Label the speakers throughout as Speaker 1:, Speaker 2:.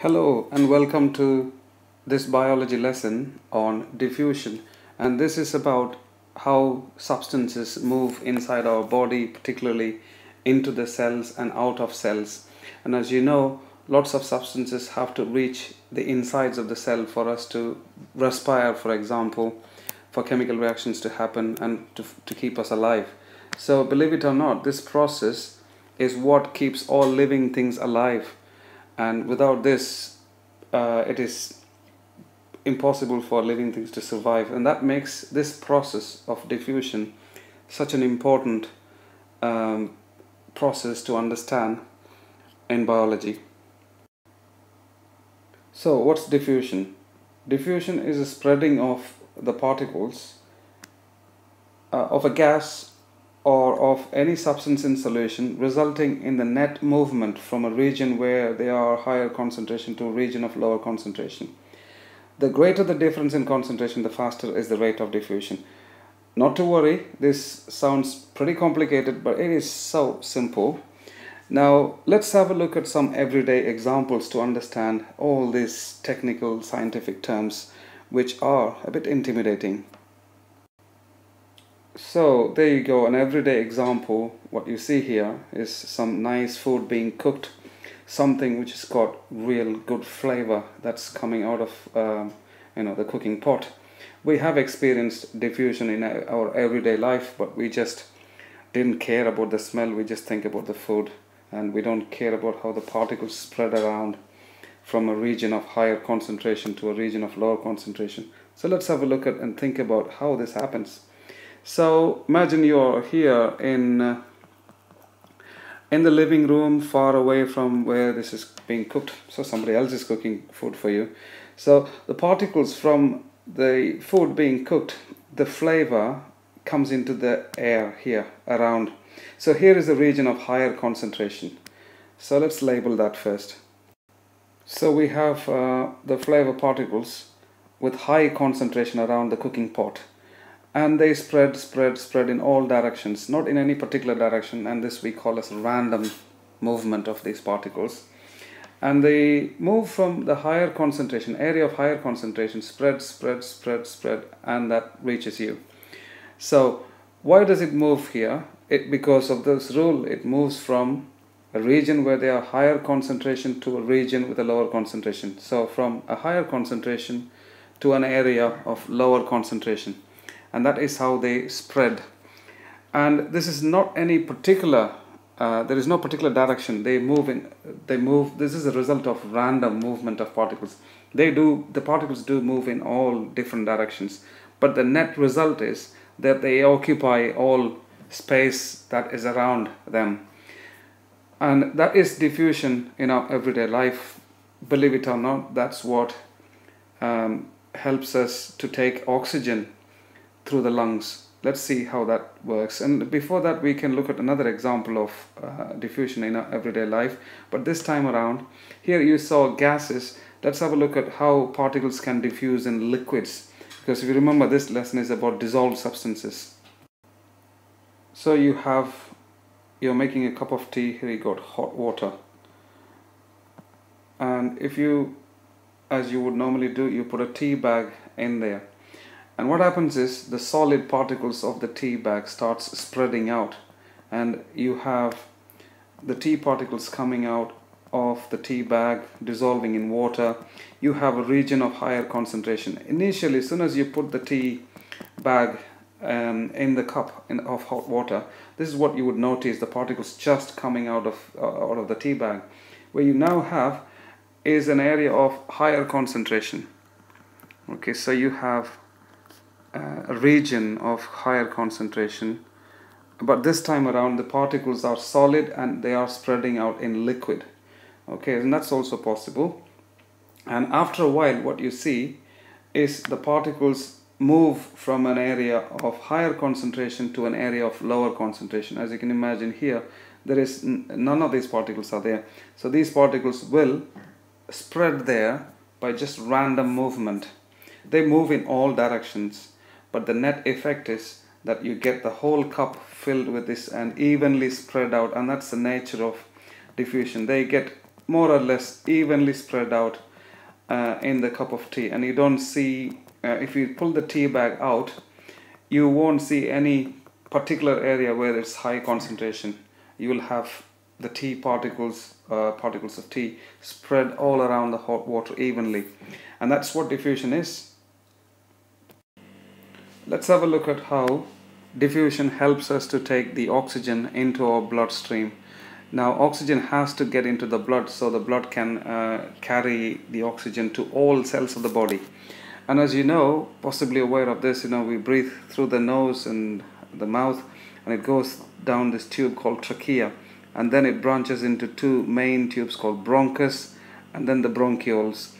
Speaker 1: Hello and welcome to this biology lesson on diffusion, and this is about how substances move inside our body, particularly into the cells and out of cells. And as you know, lots of substances have to reach the insides of the cell for us to respire, for example, for chemical reactions to happen and to keep us alive. So believe it or not, this process is what keeps all living things alive, and without this it is impossible for living things to survive, and that makes this process of diffusion such an important process to understand in biology. So what's diffusion? Diffusion is a spreading of the particles of a gas or of any substance in solution, resulting in the net movement from a region where they are higher concentration to a region of lower concentration. The greater the difference in concentration, the faster is the rate of diffusion. Not to worry, this sounds pretty complicated, but it is so simple. Now let's have a look at some everyday examples to understand all these technical scientific terms, which are a bit intimidating. So there you go, an everyday example. What you see here is some nice food being cooked, something which has got real good flavor that's coming out of the cooking pot. We have experienced diffusion in our everyday life, but we just didn't care about the smell. We just think about the food, and we don't care about how the particles spread around from a region of higher concentration to a region of lower concentration. So let's have a look at and think about how this happens. So imagine you're here in the living room, far away from where this is being cooked. So somebody else is cooking food for you. So the particles from the food being cooked, the flavor comes into the air here around. So here is a region of higher concentration. So let's label that first. So we have the flavor particles with high concentration around the cooking pot. And they spread in all directions, not in any particular direction, and this we call as random movement of these particles. And they move from the higher concentration, area of higher concentration, spread, and that reaches you. So why does it move here? Because of this rule, it moves from a region where there are higher concentration to a region with a lower concentration. So from a higher concentration to an area of lower concentration. And that is how they spread. And this is not any particular, there is no particular direction. They move, this is a result of random movement of particles. The particles do move in all different directions. But the net result is that they occupy all space that is around them. And that is diffusion in our everyday life. Believe it or not, that's what helps us to take oxygen through the lungs. Let's see how that works. And before that, we can look at another example of diffusion in our everyday life. But this time around, here you saw gases. Let's have a look at how particles can diffuse in liquids. Because if you remember, this lesson is about dissolved substances. So you're making a cup of tea. Here you got hot water. And if you, as you would normally do, you put a tea bag in there. And what happens is the solid particles of the tea bag starts spreading out, and you have the tea particles coming out of the tea bag, dissolving in water. You have a region of higher concentration. Initially, as soon as you put the tea bag in the cup of hot water, this is what you would notice, the particles just coming out of the tea bag. Where you now have is an area of higher concentration. Okay, so you have a region of higher concentration, but this time around the particles are solid and they are spreading out in liquid. Okay, and that's also possible. And after a while, what you see is the particles move from an area of higher concentration to an area of lower concentration. As you can imagine here, there is none of these particles are there. So these particles will spread there by just random movement. They move in all directions. But the net effect is that you get the whole cup filled with this and evenly spread out, and that's the nature of diffusion. They get more or less evenly spread out in the cup of tea, and you don't see, if you pull the tea bag out, you won't see any particular area where it's high concentration. You will have the tea particles, particles of tea spread all around the hot water evenly, and that's what diffusion is. Let's have a look at how diffusion helps us to take the oxygen into our bloodstream. Now oxygen has to get into the blood so the blood can carry the oxygen to all cells of the body. And as you know, possibly aware of this, we breathe through the nose and the mouth, and it goes down this tube called trachea, and then it branches into two main tubes called bronchus and then the bronchioles.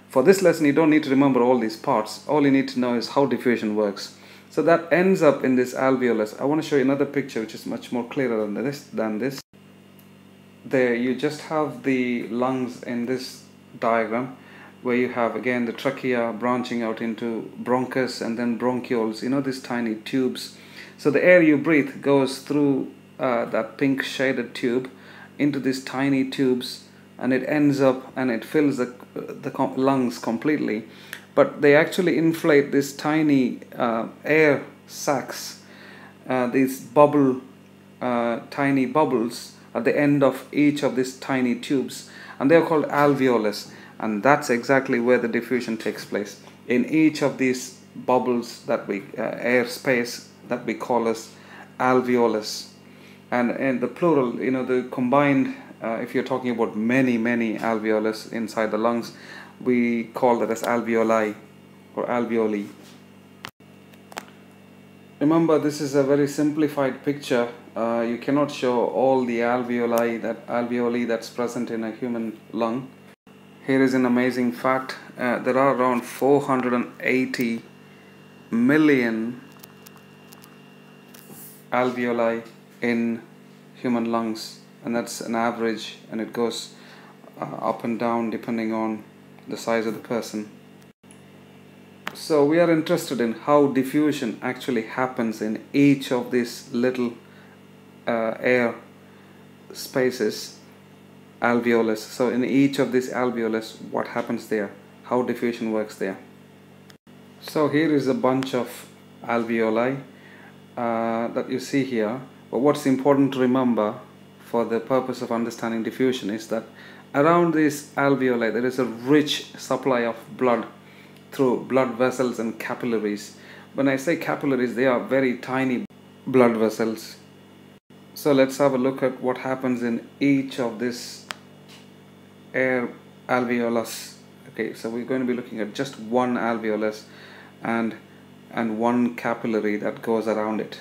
Speaker 1: For this lesson you don't need to remember all these parts. All you need to know is how diffusion works. So that ends up in this alveolus. I want to show you another picture which is much more clearer than this. There you just have the lungs in this diagram, where you have again the trachea branching out into bronchus and then bronchioles, these tiny tubes. So the air you breathe goes through that pink shaded tube into these tiny tubes, and it ends up and it fills the lungs completely. But they actually inflate these tiny air sacs, these tiny bubbles at the end of each of these tiny tubes, and they are called alveolus. And that's exactly where the diffusion takes place, in each of these bubbles that we air space that we call as alveolus. And in the plural, the combined, if you're talking about many alveolus inside the lungs, we call that as alveoli or alveoli. Remember, this is a very simplified picture. You cannot show all the alveoli that's present in a human lung. Here is an amazing fact. There are around 480 million alveoli in human lungs, and that's an average, and it goes up and down depending on the size of the person. So we are interested in how diffusion actually happens in each of these little air spaces, alveolus. So in each of these alveolus, what happens there, how diffusion works there. So here is a bunch of alveoli that you see here. But what's important to remember for the purpose of understanding diffusion is that around these alveoli there is a rich supply of blood through blood vessels and capillaries. When I say capillaries, they are very tiny blood vessels. So let's have a look at what happens in each of these air alveolus. Okay, so we're going to be looking at just one alveolus and one capillary that goes around it.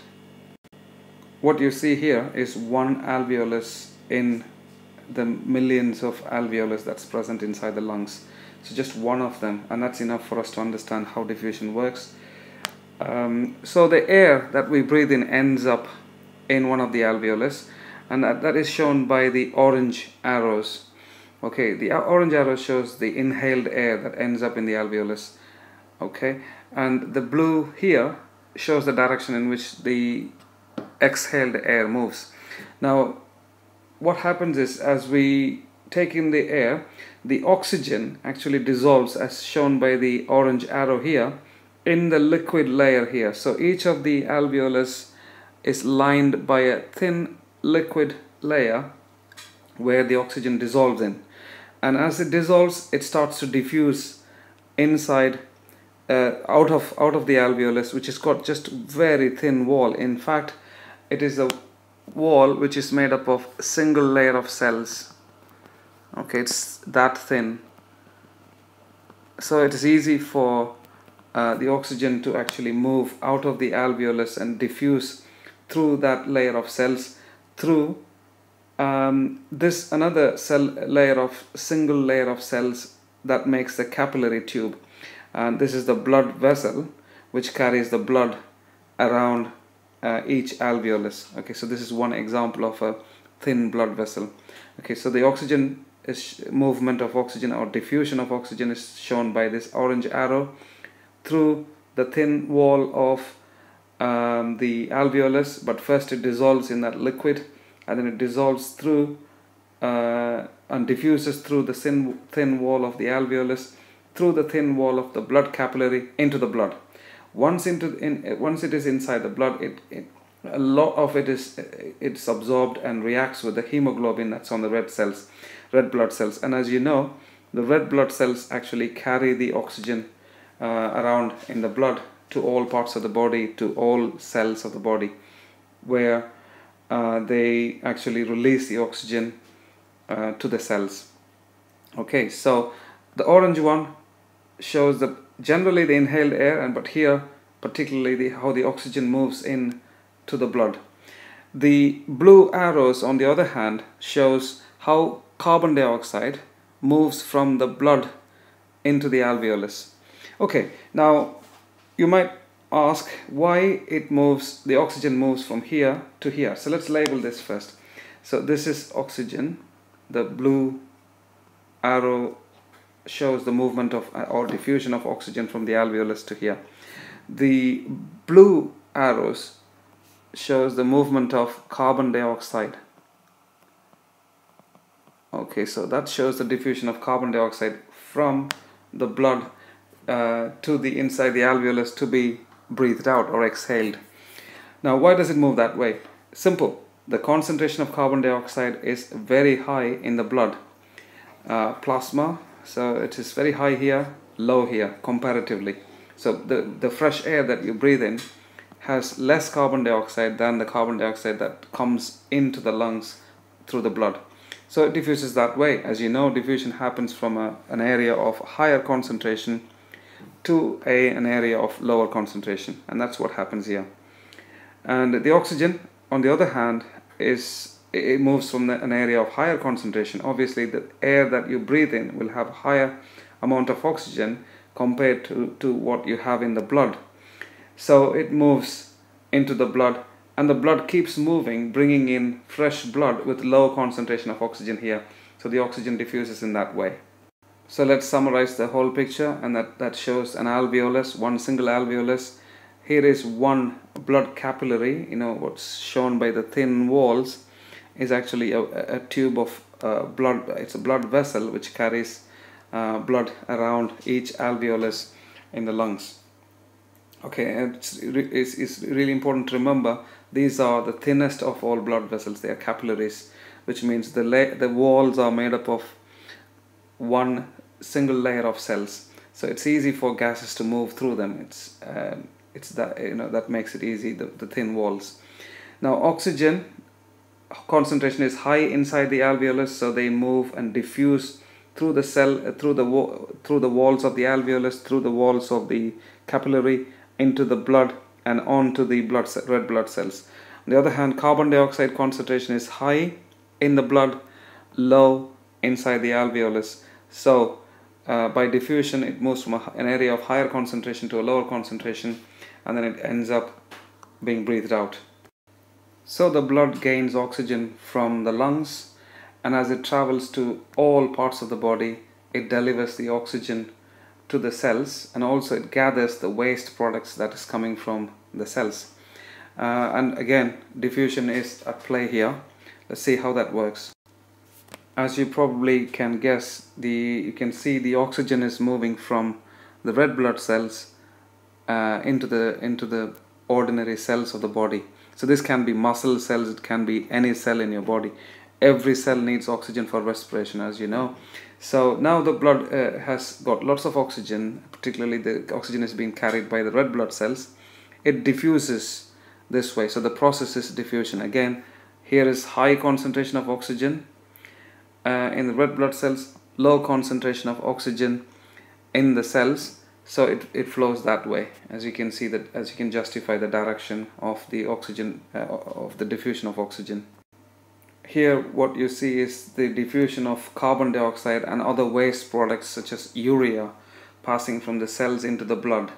Speaker 1: What you see here is one alveolus in the millions of alveolus that's present inside the lungs. So just one of them, and that's enough for us to understand how diffusion works. So the air that we breathe in ends up in one of the alveolus, and that is shown by the orange arrows. Okay, the orange arrow shows the inhaled air that ends up in the alveolus. Okay, and the blue here shows the direction in which the exhaled air moves. Now what happens is, as we take in the air, the oxygen actually dissolves, as shown by the orange arrow here, in the liquid layer here. So each of the alveolus is lined by a thin liquid layer where the oxygen dissolves in, and as it dissolves, it starts to diffuse inside out of the alveolus, which has got just very thin wall. In fact, it is a wall which is made up of a single layer of cells. Okay, it's that thin, so it is easy for the oxygen to actually move out of the alveolus and diffuse through that layer of cells through this another single layer of cells that makes the capillary tube, and this is the blood vessel which carries the blood around each alveolus. Okay, so this is one example of a thin blood vessel. Okay, so the oxygen movement of oxygen or diffusion of oxygen is shown by this orange arrow through the thin wall of the alveolus, but first it dissolves in that liquid, and then it dissolves through and diffuses through the thin wall of the alveolus, through the thin wall of the blood capillary into the blood. Once it is inside the blood, a lot of it's absorbed and reacts with the hemoglobin that's on the red blood cells. And as you know, the red blood cells actually carry the oxygen around in the blood to all parts of the body, to all cells of the body, where they actually release the oxygen to the cells. Okay, so the orange one shows generally the inhaled air, but here particularly how the oxygen moves in to the blood. The blue arrows, on the other hand, shows how carbon dioxide moves from the blood into the alveolus. Okay, now you might ask why the oxygen moves from here to here. So let's label this first. So this is oxygen. The blue arrow shows the movement of or diffusion of oxygen from the alveolus to here. The blue arrows shows the movement of carbon dioxide. Okay, so that shows the diffusion of carbon dioxide from the blood to the inside the alveolus to be breathed out or exhaled. Now, why does it move that way? Simple. The concentration of carbon dioxide is very high in the blood plasma, so it is very high here, low here comparatively. So the fresh air that you breathe in has less carbon dioxide than the carbon dioxide that comes into the lungs through the blood. So it diffuses that way. As you know, diffusion happens from an area of higher concentration to an area of lower concentration, and that's what happens here. And the oxygen, on the other hand, it moves from an area of higher concentration. Obviously, the air that you breathe in will have a higher amount of oxygen compared to what you have in the blood. So it moves into the blood, and the blood keeps moving, bringing in fresh blood with low concentration of oxygen here. So the oxygen diffuses in that way. So let's summarize the whole picture, and that shows an alveolus, one single alveolus. Here is one blood capillary. What's shown by the thin walls is actually a tube of blood. It's a blood vessel which carries blood around each alveolus in the lungs. Okay, and it's really important to remember these are the thinnest of all blood vessels. They are capillaries, which means the walls are made up of one single layer of cells. So it's easy for gases to move through them. It's that that makes it easy, the thin walls. Now, oxygen concentration is high inside the alveolus, so they move and diffuse through the cell, through the walls of the alveolus, through the walls of the capillary, into the blood and onto the red blood cells. On the other hand, carbon dioxide concentration is high in the blood, low inside the alveolus. So by diffusion, it moves from an area of higher concentration to a lower concentration, and then it ends up being breathed out. So the blood gains oxygen from the lungs, and as it travels to all parts of the body, it delivers the oxygen to the cells, and also it gathers the waste products that is coming from the cells. And again, diffusion is at play here. Let's see how that works. As you probably can guess, you can see the oxygen is moving from the red blood cells into the ordinary cells of the body. So this can be muscle cells, it can be any cell in your body. Every cell needs oxygen for respiration, as you know. So now the blood has got lots of oxygen, particularly the oxygen is being carried by the red blood cells. It diffuses this way. So the process is diffusion. Again, here is high concentration of oxygen in the red blood cells, low concentration of oxygen in the cells. So it flows that way, as you can see, as you can justify the direction of the oxygen, of the diffusion of oxygen. Here what you see is the diffusion of carbon dioxide and other waste products such as urea passing from the cells into the blood.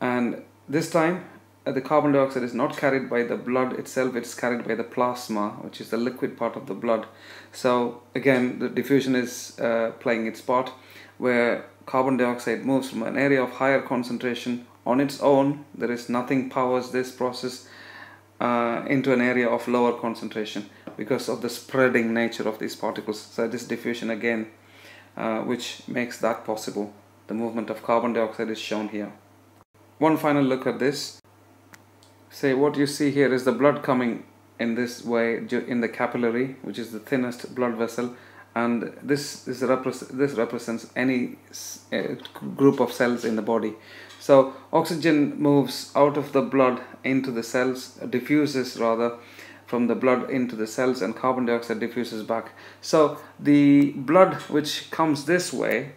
Speaker 1: And this time the carbon dioxide is not carried by the blood itself, it's carried by the plasma, which is the liquid part of the blood. So again, the diffusion is playing its part, where carbon dioxide moves from an area of higher concentration on its own. There is nothing powers this process, into an area of lower concentration because of the spreading nature of these particles. So this diffusion again, which makes that possible. The movement of carbon dioxide is shown here. One final look at this. Say what you see here is the blood coming in this way in the capillary, which is the thinnest blood vessel, and this represents any group of cells in the body. So oxygen moves out of the blood into the cells, diffuses rather from the blood into the cells, and carbon dioxide diffuses back. So the blood which comes this way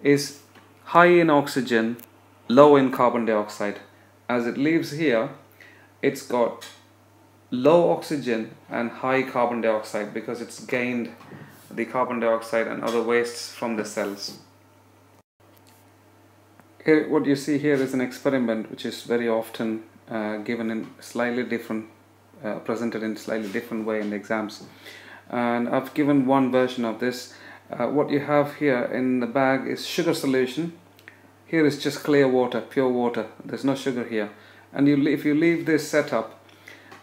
Speaker 1: is high in oxygen, low in carbon dioxide. As it leaves here, it's got low oxygen and high carbon dioxide because it's gained the carbon dioxide and other wastes from the cells. Here, what you see here is an experiment which is very often given in slightly different, presented in slightly different way in the exams, and I've given one version of this. What you have here in the bag is sugar solution. Here is just clear water, pure water. There's no sugar here, and if you leave this setup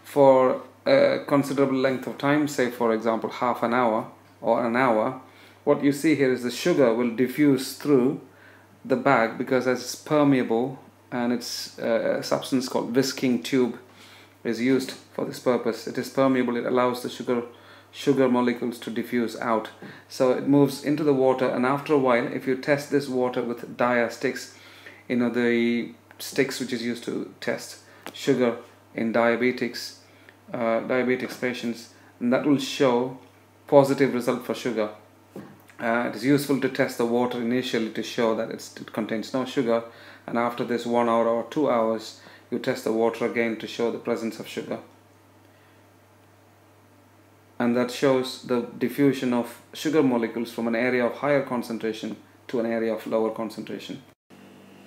Speaker 1: for a considerable length of time, say for example half an hour or an hour, what you see here is the sugar will diffuse through the bag because it's permeable, and it's a substance called whisking tube is used for this purpose. It is permeable, it allows the sugar molecules to diffuse out. So it moves into the water, and after a while, if you test this water with dia sticks, you know, the sticks which is used to test sugar in diabetics patients, and that will show positive result for sugar. It is useful to test the water initially to show that it contains no sugar, and after this 1 hour or 2 hours you test the water again to show the presence of sugar, and that shows the diffusion of sugar molecules from an area of higher concentration to an area of lower concentration.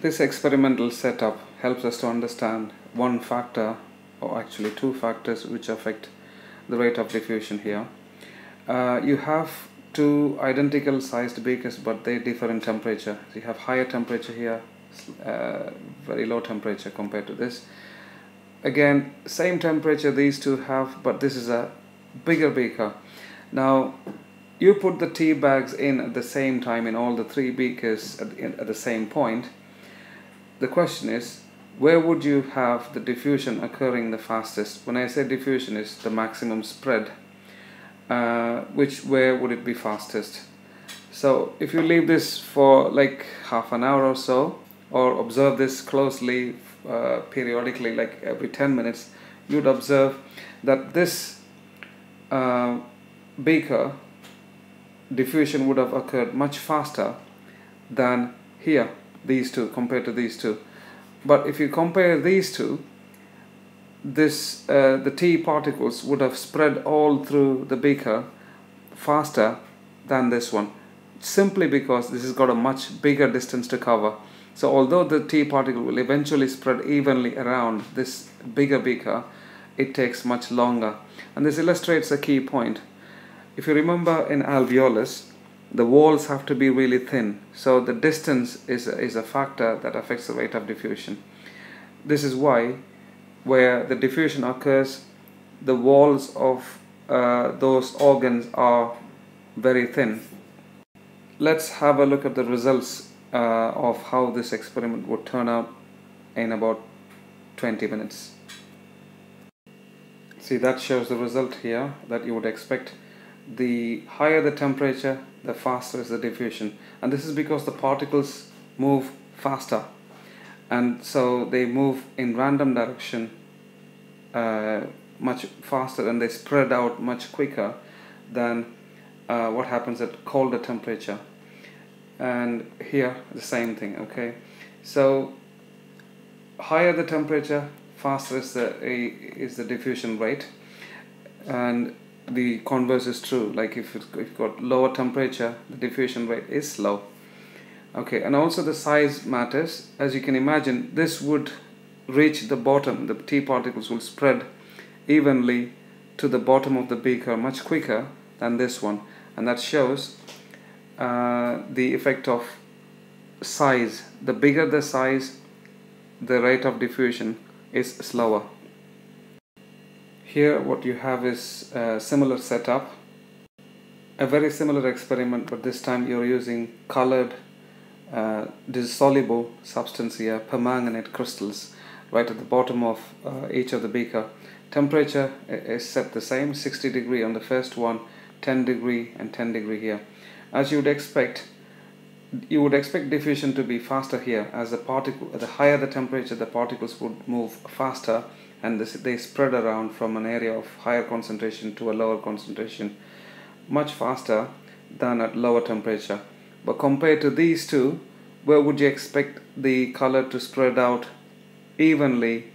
Speaker 1: This experimental setup helps us to understand one factor, or actually two factors, which affect the rate of diffusion here. You have two identical sized beakers, but they differ in temperature. So you have higher temperature here, very low temperature compared to this. Again, same temperature these two have, but this is a bigger beaker. Now you put the tea bags in at the same time in all the three beakers at the same point. The question is, where would you have the diffusion occurring the fastest? When I say diffusion is the maximum spread, where would it be fastest? So if you leave this for like half an hour or so, or observe this closely periodically, like every 10 minutes, you'd observe that this beaker diffusion would have occurred much faster than here, these two, compared to these two. But if you compare these two, the tea particles would have spread all through the beaker faster than this one, simply because this has got a much bigger distance to cover. So although the tea particle will eventually spread evenly around this bigger beaker, it takes much longer. And this illustrates a key point. If you remember, in alveolus, the walls have to be really thin, so the distance is a factor that affects the rate of diffusion. This is why, where the diffusion occurs, the walls of those organs are very thin. Let's have a look at the results of how this experiment would turn out in about 20 minutes. See, that shows the result here that you would expect. The higher the temperature, the faster is the diffusion, and this is because the particles move faster, and so they move in random direction much faster, and they spread out much quicker than what happens at colder temperature. And here the same thing. Okay, so higher the temperature, faster is the diffusion rate, and the converse is true. Like if you've got lower temperature, the diffusion rate is slow. Okay, and also the size matters. As you can imagine, this would reach the bottom. The tea particles will spread evenly to the bottom of the beaker much quicker than this one, and that shows the effect of size. The bigger the size, the rate of diffusion is slower. Here what you have is a similar setup, a very similar experiment, but this time you're using colored dissoluble substance here, permanganate crystals, right at the bottom of each of the beaker. Temperature is set the same, 60 degree on the first one, 10 degree and 10 degree here. As you would expect diffusion to be faster here, as the higher the temperature, the particles would move faster, and they spread around from an area of higher concentration to a lower concentration much faster than at lower temperature. But compared to these two, where would you expect the color to spread out evenly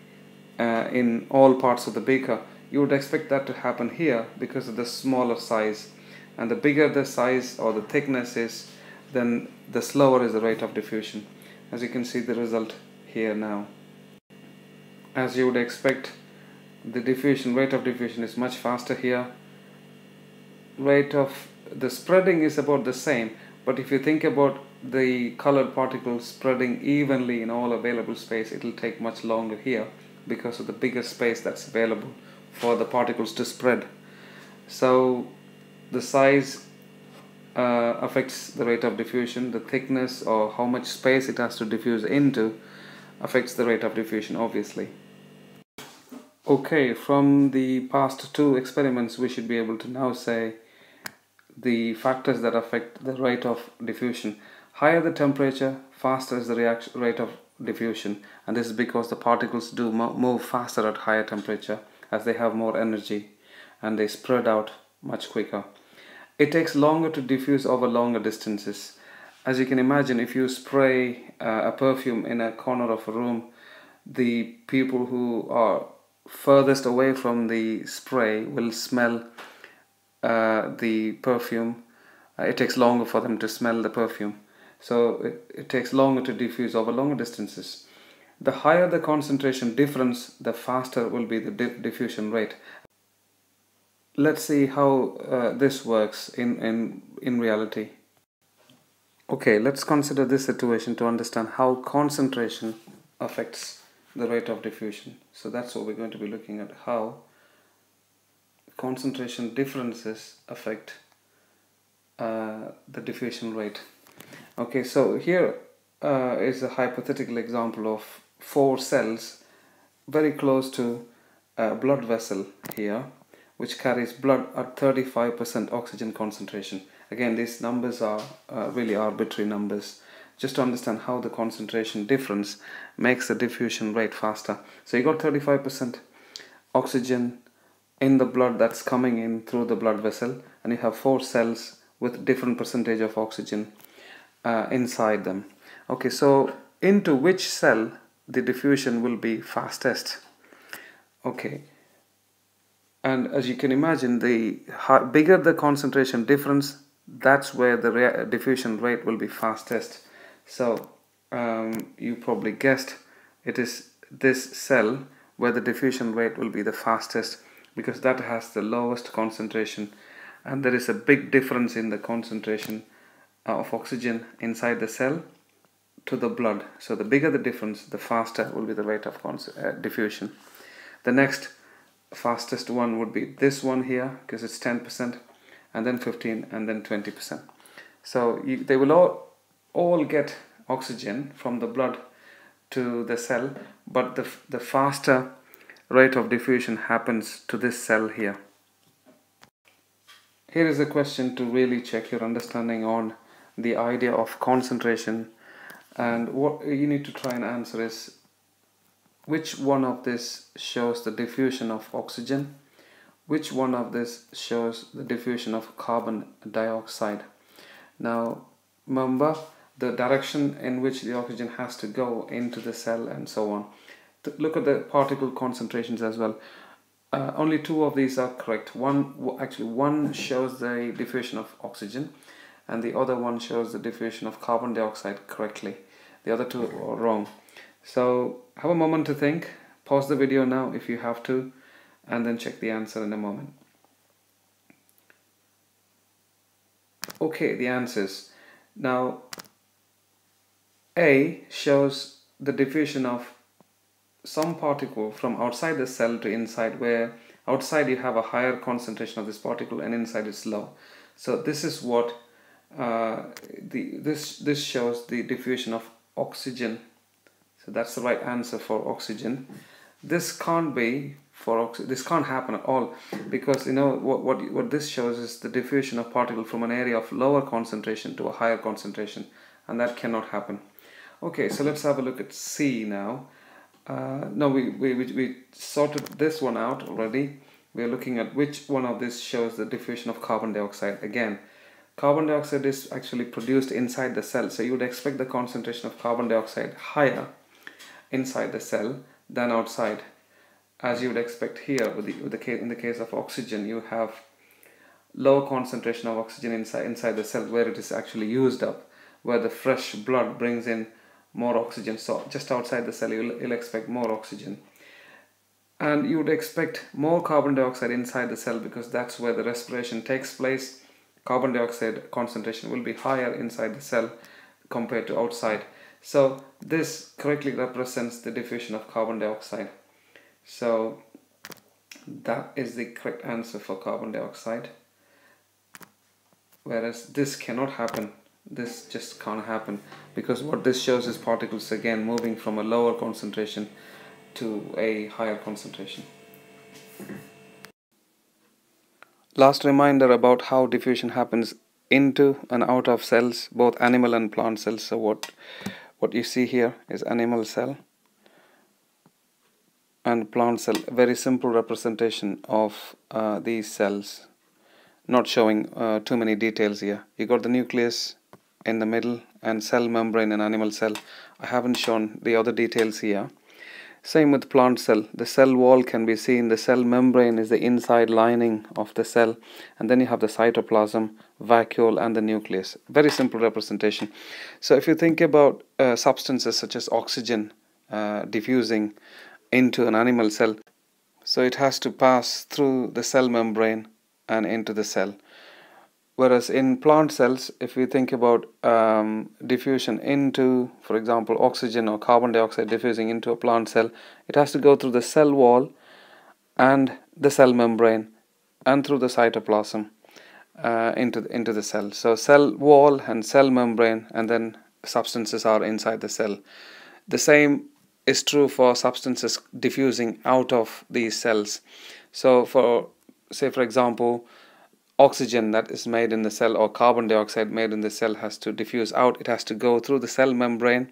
Speaker 1: in all parts of the beaker? You would expect that to happen here because of the smaller size, and the bigger the size or the thickness is, then the slower is the rate of diffusion. As you can see the result here now. As you would expect, the rate of diffusion is much faster here. Rate of the spreading is about the same, but if you think about the colored particles spreading evenly in all available space, it will take much longer here because of the bigger space that's available for the particles to spread. So the size affects the rate of diffusion. The thickness, or how much space it has to diffuse into, affects the rate of diffusion, obviously. Okay, from the past two experiments we should be able to now say the factors that affect the rate of diffusion. Higher the temperature, faster is the rate of diffusion, and this is because the particles do move faster at higher temperature as they have more energy and they spread out much quicker. It takes longer to diffuse over longer distances. As you can imagine, if you spray a perfume in a corner of a room, the people who are furthest away from the spray will smell the perfume. It takes longer for them to smell the perfume, so it takes longer to diffuse over longer distances. The higher the concentration difference, the faster will be the diffusion rate. Let's see how this works in reality. Okay, let's consider this situation to understand how concentration affects the rate of diffusion. So that's what we're going to be looking at, how concentration differences affect the diffusion rate. Okay, so here is a hypothetical example of 4 cells very close to a blood vessel here, which carries blood at 35% oxygen concentration. Again, these numbers are really arbitrary numbers, just to understand how the concentration difference makes the diffusion rate faster. So you got 35% oxygen in the blood that's coming in through the blood vessel, and you have 4 cells with different percentage of oxygen inside them. Okay, so into which cell the diffusion will be fastest? Okay, and as you can imagine, the bigger the concentration difference, that's where the diffusion rate will be fastest. So you probably guessed it is this cell where the diffusion rate will be the fastest, because that has the lowest concentration, and there is a big difference in the concentration of oxygen inside the cell to the blood. So the bigger the difference, the faster will be the rate of diffusion. The next fastest one would be this one here, because it's 10%, and then 15%, and then 20%. So they will all get oxygen from the blood to the cell, but the faster rate of diffusion happens to this cell here. Here is a question to really check your understanding on the idea of concentration, and what you need to try and answer is which one of this shows the diffusion of oxygen, which one of this shows the diffusion of carbon dioxide. Now remember the direction in which the oxygen has to go into the cell and so on. Look at the particle concentrations as well. Only 2 of these are correct. One shows the diffusion of oxygen, and the other one shows the diffusion of carbon dioxide correctly. The other 2 are wrong. So have a moment to think. Pause the video now if you have to, and then check the answer in a moment. Okay, the answers. Now A shows the diffusion of some particle from outside the cell to inside, where Outside you have a higher concentration of this particle and inside it's low. So this is what this shows the diffusion of oxygen. So that's the right answer for oxygen. This can't be for this can't happen at all, because you know what this shows is the diffusion of particle from an area of lower concentration to a higher concentration, and that cannot happen. Okay, so let's have a look at C now. No, we sorted this one out already. We are looking at which one of this shows the diffusion of carbon dioxide. Again, carbon dioxide is actually produced inside the cell, so you would expect the concentration of carbon dioxide higher inside the cell than outside, as you would expect here in the case of oxygen. You have low concentration of oxygen inside the cell, where it is actually used up, where the fresh blood brings in more oxygen. So just outside the cell you'll expect more oxygen, and you would expect more carbon dioxide inside the cell, because that's where the respiration takes place. Carbon dioxide concentration will be higher inside the cell compared to outside. So this correctly represents the diffusion of carbon dioxide. So that is the correct answer for carbon dioxide. Whereas this cannot happen. This just can't happen, because what this shows is particles again moving from a lower concentration to a higher concentration. Last reminder about how diffusion happens into and out of cells, both animal and plant cells. So what you see here is animal cell and plant cell. Very simple representation of these cells, not showing too many details here. You got the nucleus in the middle and cell membrane in animal cell. I haven't shown the other details here. Same with plant cell. The cell wall can be seen. The cell membrane is the inside lining of the cell, and then you have the cytoplasm, vacuole, and the nucleus. Very simple representation. So if you think about substances such as oxygen diffusing into an animal cell, so it has to pass through the cell membrane and into the cell. Whereas in plant cells, if we think about diffusion into, for example, oxygen or carbon dioxide diffusing into a plant cell, it has to go through the cell wall and the cell membrane and through the cytoplasm into the cell. So cell wall and cell membrane, and then substances are inside the cell. The same is true for substances diffusing out of these cells. So for example, oxygen that is made in the cell or carbon dioxide made in the cell has to diffuse out. It has to go through the cell membrane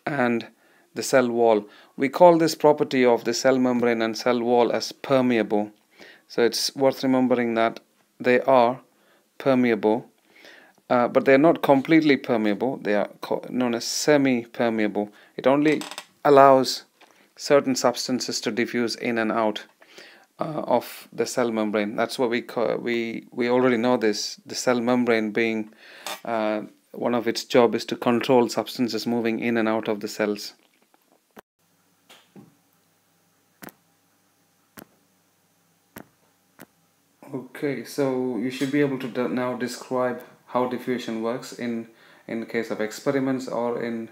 Speaker 1: and the cell wall. We call this property of the cell membrane and cell wall as permeable. So it's worth remembering that they are permeable, but they are not completely permeable. They are known as semi-permeable. It only allows certain substances to diffuse in and out of the cell membrane. That's what we already know this. The cell membrane being one of its job is to control substances moving in and out of the cells. Okay, so you should be able to now describe how diffusion works in the case of experiments, or in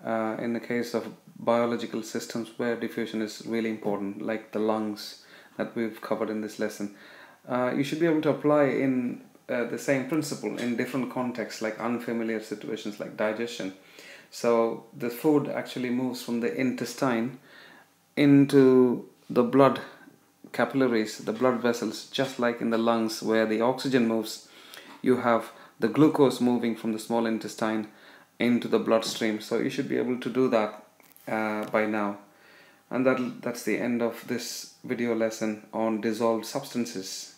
Speaker 1: the case of biological systems where diffusion is really important, like the lungs that we've covered in this lesson. You should be able to apply in the same principle in different contexts, like unfamiliar situations like digestion. So the food actually moves from the intestine into the blood capillaries, the blood vessels, just like in the lungs where the oxygen moves. You have the glucose moving from the small intestine into the bloodstream. So you should be able to do that by now. And that's the end of this video lesson on dissolved substances.